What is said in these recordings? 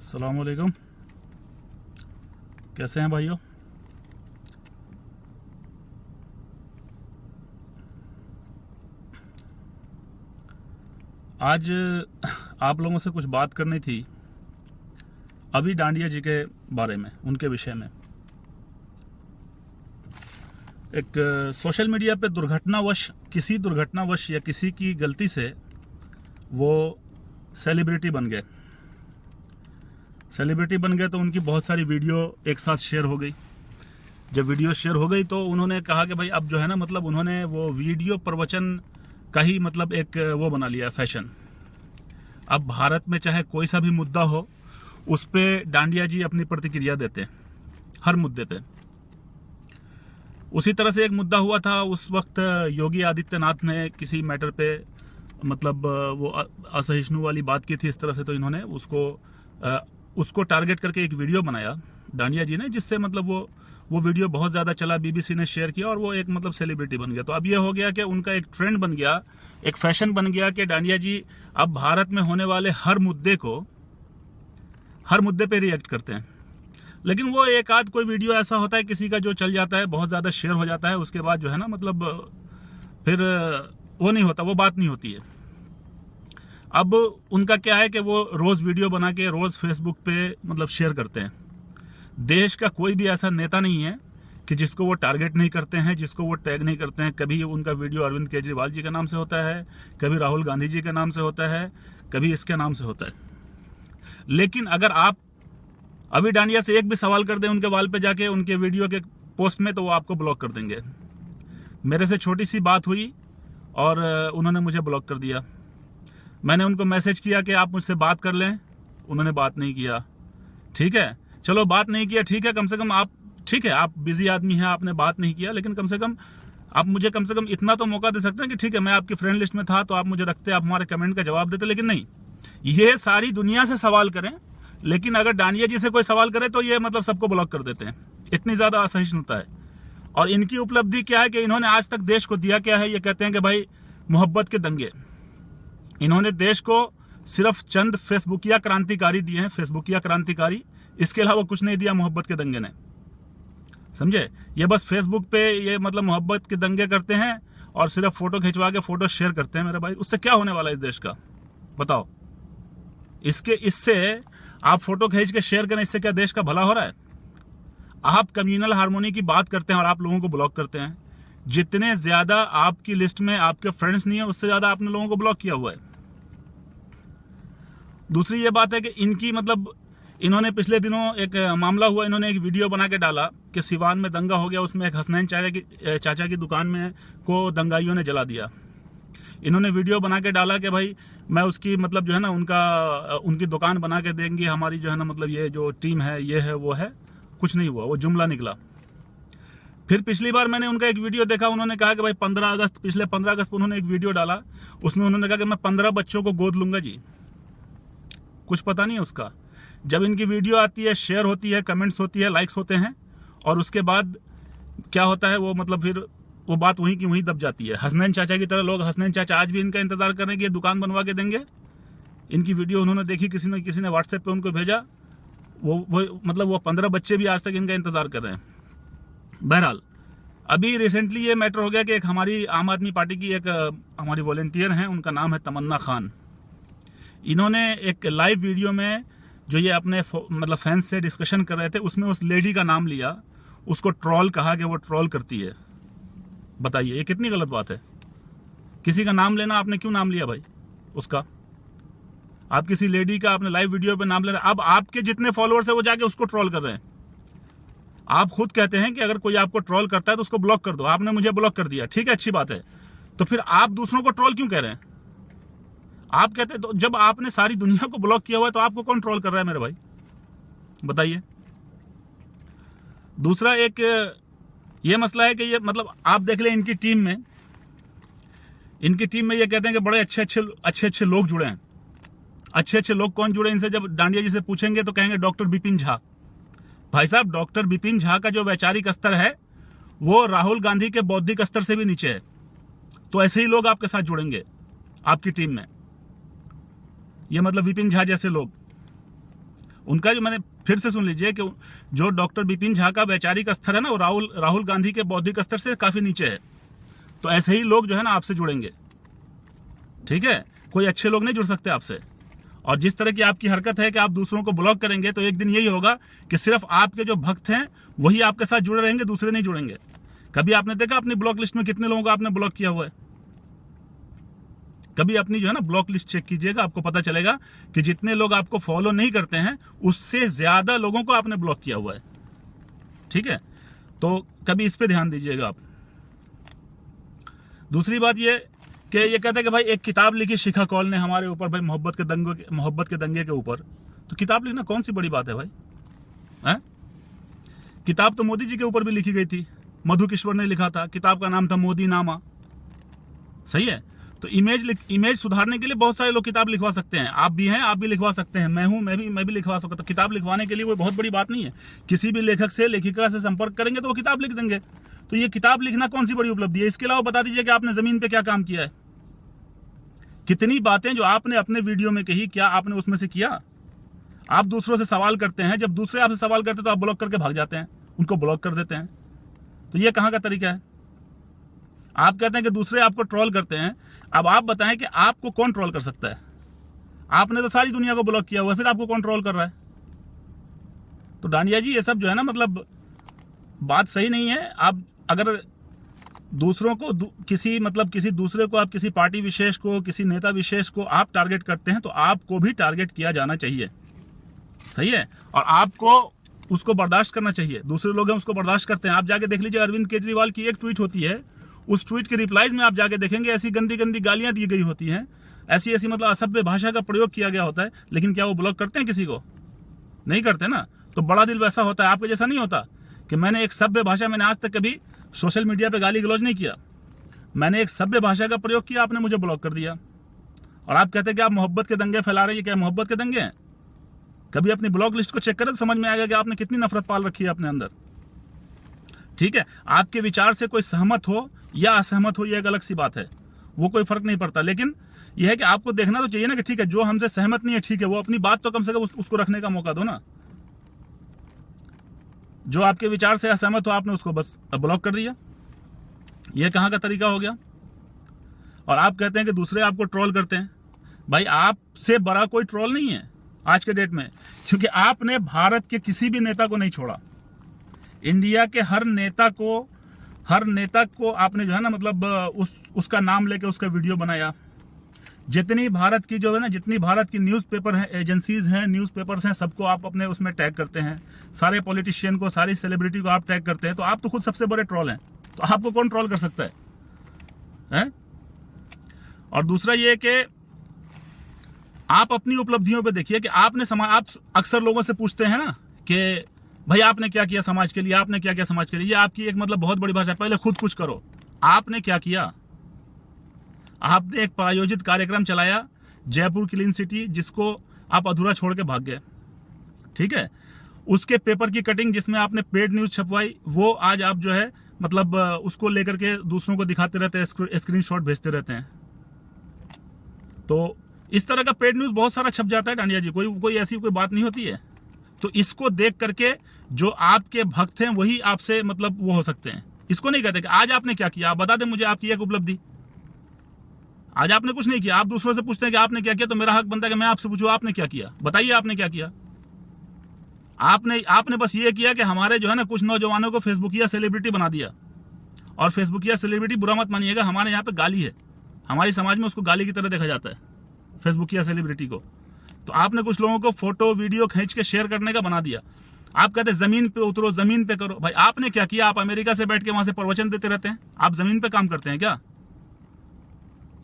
अस्सलाम वालेकुम। कैसे हैं भाइयों? आज आप लोगों से कुछ बात करनी थी अभी डांडिया जी के बारे में, उनके विषय में। एक सोशल मीडिया पे किसी दुर्घटनावश या किसी की गलती से वो सेलिब्रिटी बन गए तो उनकी बहुत सारी वीडियो एक साथ शेयर हो गई। जब वीडियो शेयर हो गई तो उन्होंने कहा कि भाई अब जो है ना, मतलब उन्होंने वो वीडियो प्रवचन का ही मतलब एक वो बना लिया फैशन। अब भारत में चाहे कोई सा भी मुद्दा हो, उस पे डांडिया जी अपनी प्रतिक्रिया देते हैं, हर मुद्दे पे। उसी तरह से एक मुद्दा हुआ था उस वक्त, योगी आदित्यनाथ ने किसी मैटर पे मतलब वो असहिष्णु वाली बात की थी इस तरह से, तो इन्होंने उसको टारगेट करके एक वीडियो बनाया डांडिया जी ने, जिससे मतलब वो वीडियो बहुत ज्यादा चला, बीबीसी ने शेयर किया और वो एक मतलब सेलिब्रिटी बन गया। तो अब ये हो गया कि उनका एक ट्रेंड बन गया, एक फैशन बन गया कि डांडिया जी अब भारत में होने वाले हर मुद्दे पे रिएक्ट करते हैं। लेकिन वो एक आध कोई वीडियो ऐसा होता है किसी का जो चल जाता है, बहुत ज्यादा शेयर हो जाता है, उसके बाद जो है ना, मतलब फिर वो नहीं होता, वो बात नहीं होती है। अब उनका क्या है कि वो रोज वीडियो बना के रोज फेसबुक पे मतलब शेयर करते हैं। देश का कोई भी ऐसा नेता नहीं है कि जिसको वो टारगेट नहीं करते हैं, जिसको वो टैग नहीं करते हैं। कभी उनका वीडियो अरविंद केजरीवाल जी के नाम से होता है, कभी राहुल गांधी जी के नाम से होता है, कभी इसके नाम से होता है। लेकिन अगर आप अभी डांडिया से एक भी सवाल कर दें उनके वाल पे जाके, उनके वीडियो के पोस्ट में, तो वो आपको ब्लॉक कर देंगे। मेरे से छोटी सी बात हुई और उन्होंने मुझे ब्लॉक कर दिया। मैंने उनको मैसेज किया कि आप मुझसे बात कर लें, उन्होंने बात नहीं किया। ठीक है, चलो बात नहीं किया, ठीक है, कम से कम आप, ठीक है, आप बिजी आदमी हैं, आपने बात नहीं किया, लेकिन कम से कम आप मुझे कम से कम इतना तो मौका दे सकते हैं कि ठीक है, मैं आपकी फ्रेंड लिस्ट में था तो आप मुझे रखते, आप हमारे कमेंट का जवाब देते। लेकिन नहीं, ये सारी दुनिया से सवाल करें, लेकिन अगर डांडिया जी से कोई सवाल करे तो ये मतलब सबको ब्लॉक कर देते हैं। इतनी ज्यादा असहिष्णुता है। और इनकी उपलब्धि क्या है कि इन्होंने आज तक देश को दिया क्या है? ये कहते हैं कि भाई मोहब्बत के दंगे। इन्होंने देश को सिर्फ चंद फेसबुकिया क्रांतिकारी दिए हैं, फेसबुकिया क्रांतिकारी, इसके अलावा कुछ नहीं दिया मोहब्बत के दंगे ने। समझे? ये बस फेसबुक पे ये मतलब मोहब्बत के दंगे करते हैं और सिर्फ फोटो खिंचवा के फोटो शेयर करते हैं। मेरे भाई, उससे क्या होने वाला है इस देश का? बताओ। इससे आप फोटो खींच के शेयर करें, इससे क्या देश का भला हो रहा है? आप कम्युनल हार्मोनी की बात करते हैं और आप लोगों को ब्लॉक करते हैं। जितने ज्यादा आपकी लिस्ट में आपके फ्रेंड्स नहीं है, उससे ज्यादा आपने लोगों को ब्लॉक किया हुआ है। दूसरी ये बात है कि इनकी मतलब इन्होंने पिछले दिनों एक मामला हुआ, इन्होंने एक वीडियो बना के डाला कि सिवान में दंगा हो गया, उसमें एक हसनैन चाचा की दुकान में को दंगाइयों ने जला दिया। इन्होंने वीडियो बना के डाला कि भाई मैं उसकी मतलब जो है ना, उनकी दुकान बना के देंगे हमारी जो है ना, मतलब ये जो टीम है, ये है वो है। कुछ नहीं हुआ, वो जुमला निकला। फिर पिछली बार मैंने उनका एक वीडियो देखा, उन्होंने कहा कि भाई पिछले 15 अगस्त को उन्होंने एक वीडियो डाला, उसमें उन्होंने कहा कि मैं 15 बच्चों को गोद लूंगा जी। कुछ पता नहीं है उसका। जब इनकी वीडियो आती है, शेयर होती है, कमेंट्स होती है, लाइक्स होते हैं, और उसके बाद क्या होता है, वो मतलब फिर वो बात वहीं की वहीं दब जाती है। हसनैन चाचा की तरह लोग, हसनैन चाचा आज भी इनका इंतजार कर रहे हैं कि ये दुकान बनवा के देंगे। इनकी वीडियो उन्होंने देखी, किसी ने व्हाट्सएप पे उनको भेजा, वो 15 बच्चे भी आज तक इनका इंतजार कर रहे हैं। बहरहाल, अभी रिसेंटली ये मैटर हो गया कि एक हमारी आम आदमी पार्टी की एक हमारी वॉलंटियर हैं, उनका नाम है तमन्ना खान। इन्होंने एक लाइव वीडियो में जो ये अपने मतलब फैंस से डिस्कशन कर रहे थे, उसमें उस लेडी का नाम लिया, उसको ट्रोल कहा कि वो ट्रोल करती है। बताइए, ये कितनी गलत बात है? किसी का नाम लेना, आपने क्यों नाम लिया भाई उसका? आप किसी लेडी का आपने लाइव वीडियो पे नाम ले रहे हैं, अब आपके जितने फॉलोअर्स है वो जाके उसको ट्रोल कर रहे हैं। आप खुद कहते हैं कि अगर कोई आपको ट्रोल करता है तो उसको ब्लॉक कर दो। आपने मुझे ब्लॉक कर दिया, ठीक है, अच्छी बात है, तो फिर आप दूसरों को ट्रोल क्यों कह रहे हैं? आप कहते हैं, तो जब आपने सारी दुनिया को ब्लॉक किया हुआ है तो आपको कौन ट्रोल कर रहा है मेरे भाई? बताइए। दूसरा एक ये मसला है कि ये मतलब आप देख लें, इनकी टीम में ये कहते हैं कि बड़े अच्छे लोग जुड़े हैं। अच्छे लोग कौन जुड़े इनसे? जब डांडिया जी से पूछेंगे तो कहेंगे डॉक्टर बिपिन झा। भाई साहब, डॉक्टर बिपिन झा का जो वैचारिक स्तर है वो राहुल गांधी के बौद्धिक स्तर से भी नीचे है। तो ऐसे ही लोग आपके साथ जुड़ेंगे आपकी टीम में। ये मतलब विपिन झा जैसे लोग, उनका जो, मैंने फिर से सुन लीजिए कि जो डॉक्टर विपिन झा का वैचारिक स्तर है ना, वो राहुल गांधी के बौद्धिक स्तर से काफी नीचे है। तो ऐसे ही लोग जो है ना आपसे जुड़ेंगे, ठीक है, कोई अच्छे लोग नहीं जुड़ सकते आपसे। और जिस तरह की आपकी हरकत है कि आप दूसरों को ब्लॉक करेंगे, तो एक दिन यही होगा कि सिर्फ आपके जो भक्त हैं वही आपके साथ जुड़े रहेंगे, दूसरे नहीं जुड़ेंगे। कभी आपने देखा अपनी ब्लॉक लिस्ट में कितने लोगों को आपने ब्लॉक किया हुआ है? कभी अपनी जो है ना ब्लॉक लिस्ट चेक कीजिएगा, आपको पता चलेगा कि जितने लोग आपको फॉलो नहीं करते हैं उससे ज्यादा लोगों को आपने ब्लॉक किया हुआ है, ठीक है। तो कभी इस पे ध्यान दीजिएगा आप। दूसरी बात ये कि ये कहते हैं कि भाई एक किताब लिखी शिखा कौल ने हमारे ऊपर, भाई मोहब्बत के दंगे के ऊपर। तो किताब लिखना कौन सी बड़ी बात है भाई, है? किताब तो मोदी जी के ऊपर भी लिखी गई थी, मधु किश्वर ने लिखा था, किताब का नाम था मोदी नामा, सही है। तो इमेज सुधारने के लिए बहुत सारे लोग किताब लिखवा सकते हैं, आप भी हैं, आप भी लिखवा सकते हैं, मैं हूं, मैं भी लिखवा सकता हूं। तो किताब लिखवाने के लिए कोई बहुत बड़ी बात नहीं है। किसी भी लेखक से, लेखिका से संपर्क करेंगे तो वो किताब लिख देंगे। तो ये किताब लिखना कौन सी बड़ी उपलब्धि है? इसके अलावा बता दीजिए कि आपने जमीन पे क्या काम किया है। कितनी बातें जो आपने अपने वीडियो में कही, क्या आपने उसमें से किया? आप दूसरों से सवाल करते हैं, जब दूसरे आपसे सवाल करते हैं तो आप ब्लॉक करके भाग जाते हैं, उनको ब्लॉक कर देते हैं। तो ये कहां का तरीका है? आप कहते हैं कि दूसरे आपको ट्रोल करते हैं, अब आप बताएं कि आपको कौन ट्रोल कर सकता है? आपने तो सारी दुनिया को ब्लॉक किया हुआ है, फिर आपको कौन ट्रोल कर रहा है? तो डांडिया जी, ये सब जो है ना, मतलब बात सही नहीं है। आप अगर दूसरों को किसी दूसरे को, आप किसी पार्टी विशेष को, किसी नेता विशेष को आप टारगेट करते हैं, तो आपको भी टारगेट किया जाना चाहिए, सही है। और आपको उसको बर्दाश्त करना चाहिए। दूसरे लोग हैं उसको बर्दाश्त करते हैं। आप जाके देख लीजिए, अरविंद केजरीवाल की एक ट्वीट होती है, उस ट्वीट के रिप्लाईज में आप जाके देखेंगे ऐसी गंदी गंदी गालियां दी गई होती हैं, ऐसी ऐसी मतलब असभ्य भाषा का प्रयोग किया गया होता है। लेकिन क्या वो ब्लॉक करते हैं किसी को? नहीं करते ना। तो बड़ा दिल वैसा होता है, आपके जैसा नहीं होता कि मैंने एक सभ्य भाषा, मैंने आज तक कभी सोशल मीडिया पे गाली गलौज नहीं किया, मैंने एक सभ्य भाषा का प्रयोग किया, आपने मुझे ब्लॉक कर दिया। और आप कहते हैं कि आप मोहब्बत के दंगे फैला रहे हैं। क्या मोहब्बत के दंगे हैं? कभी अपनी ब्लॉक लिस्ट को चेक करें तो समझ में आएगा कि आपने कितनी नफरत पाल रखी है अपने अंदर, ठीक है। आपके विचार से कोई सहमत हो या असहमत हो, यह एक अलग सी बात है, वो कोई फर्क नहीं पड़ता। लेकिन यह है कि आपको देखना तो चाहिए ना कि ठीक है, जो हमसे सहमत नहीं है, ठीक है, वो अपनी बात तो कम से कम उसको रखने का मौका दो ना। जो आपके विचार से असहमत हो, आपने उसको बस ब्लॉक कर दिया। यह कहां का तरीका हो गया? और आप कहते हैं कि दूसरे आपको ट्रोल करते हैं। भाई, आपसे बड़ा कोई ट्रोल नहीं है आज के डेट में, क्योंकि आपने भारत के किसी भी नेता को नहीं छोड़ा। इंडिया के हर नेता को आपने जो है ना, मतलब उसका नाम लेके उसका वीडियो बनाया। जितनी भारत की जो है ना, जितनी भारत की न्यूज़पेपर हैं, एजेंसीज हैं, न्यूज़पेपर्स हैं, सबको आप अपने उसमें टैग करते हैं। सारे पॉलिटिशियन को, सारी सेलिब्रिटी को आप टैग करते हैं। तो आप तो खुद सबसे बड़े ट्रोल हैं, तो आपको कौन ट्रोल कर सकता है? और दूसरा ये कि आप अपनी उपलब्धियों पे देखिए कि आप अक्सर लोगों से पूछते हैं ना कि भाई आपने क्या किया समाज के लिए, आपने क्या किया समाज के लिए। ये आपकी एक मतलब बहुत बड़ी भाषा है। पहले खुद कुछ करो, आपने क्या किया? आपने एक प्रायोजित कार्यक्रम चलाया जयपुर क्लीन सिटी, जिसको आप अधूरा छोड़ के भाग गए, ठीक है। उसके पेपर की कटिंग जिसमें आपने पेड न्यूज छपवाई, वो आज आप जो है मतलब उसको लेकर के दूसरों को दिखाते रहते हैं, स्क्रीनशॉट भेजते रहते हैं। तो इस तरह का पेड न्यूज बहुत सारा छप जाता है डांडिया जी, कोई ऐसी कोई बात नहीं होती है। तो इसको देख करके जो आपके भक्त हैं वही आपसे मतलब वो हो सकते हैं। इसको नहीं कहते कि आज आपने क्या किया, आप बता दें मुझे आपकी एक उपलब्धि। आज आपने कुछ नहीं किया, आप दूसरों से पूछते हैं कि आपने क्या किया, तो मेरा हक बनता है कि मैं आपसे पूछूं आपने क्या किया, बताइए आपने क्या किया। आपने बस ये किया कि हमारे जो है ना कुछ नौजवानों को फेसबुकिया सेलिब्रिटी बना दिया। और फेसबुकिया सेलिब्रिटी बुरा मत मानिएगा, हमारे यहाँ पे गाली है, हमारी समाज में उसको गाली की तरह देखा जाता है फेसबुकिया सेलिब्रिटी को। तो आपने कुछ लोगों को फोटो वीडियो खींच के शेयर करने का बना दिया। आप कहते हैं जमीन पे उतरो, जमीन पे करो। भाई आपने क्या किया? आप अमेरिका से बैठ के वहां से प्रवचन देते रहते हैं, आप जमीन पे काम करते हैं क्या?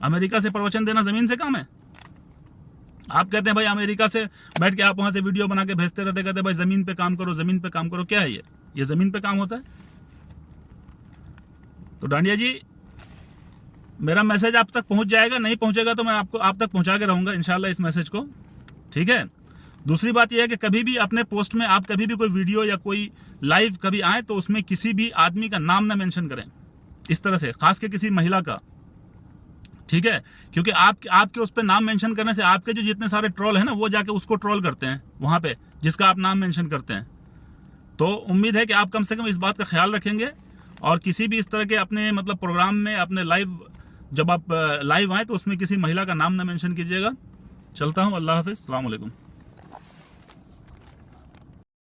अमेरिका से प्रवचन देना जमीन से काम है? आप कहते हैं भाई अमेरिका से बैठ के आप वहां से वीडियो बना के भेजते रहते, कहते हैं भाई जमीन पे काम करो, जमीन पे काम करो। क्या है ये जमीन पे काम होता है? तो डांडिया जी, मेरा मैसेज आप तक पहुंच जाएगा, नहीं पहुंचेगा तो मैं आप तक पहुंचा के रहूंगा इंशाल्लाह इस मैसेज को, ठीक है। दूसरी बात यह है कि कभी भी अपने पोस्ट में आप कभी भी कोई वीडियो या कोई लाइव कभी आए तो उसमें किसी भी आदमी का नाम ना मेंशन करें इस तरह से, खास के किसी महिला का, ठीक है, क्योंकि आपके उस पर नाम मेंशन करने से आपके जो जितने सारे ट्रोल है ना, वो जाके उसको ट्रोल करते हैं वहां पे जिसका आप नाम मेंशन करते हैं। तो उम्मीद है कि आप कम से कम इस बात का ख्याल रखेंगे और किसी भी इस तरह के अपने मतलब प्रोग्राम में, अपने लाइव जब आप लाइव आए तो उसमें किसी महिला का नाम ना मेंशन कीजिएगा। चलता हूं, अल्लाह हाफिज, अस्सलाम वालेकुम।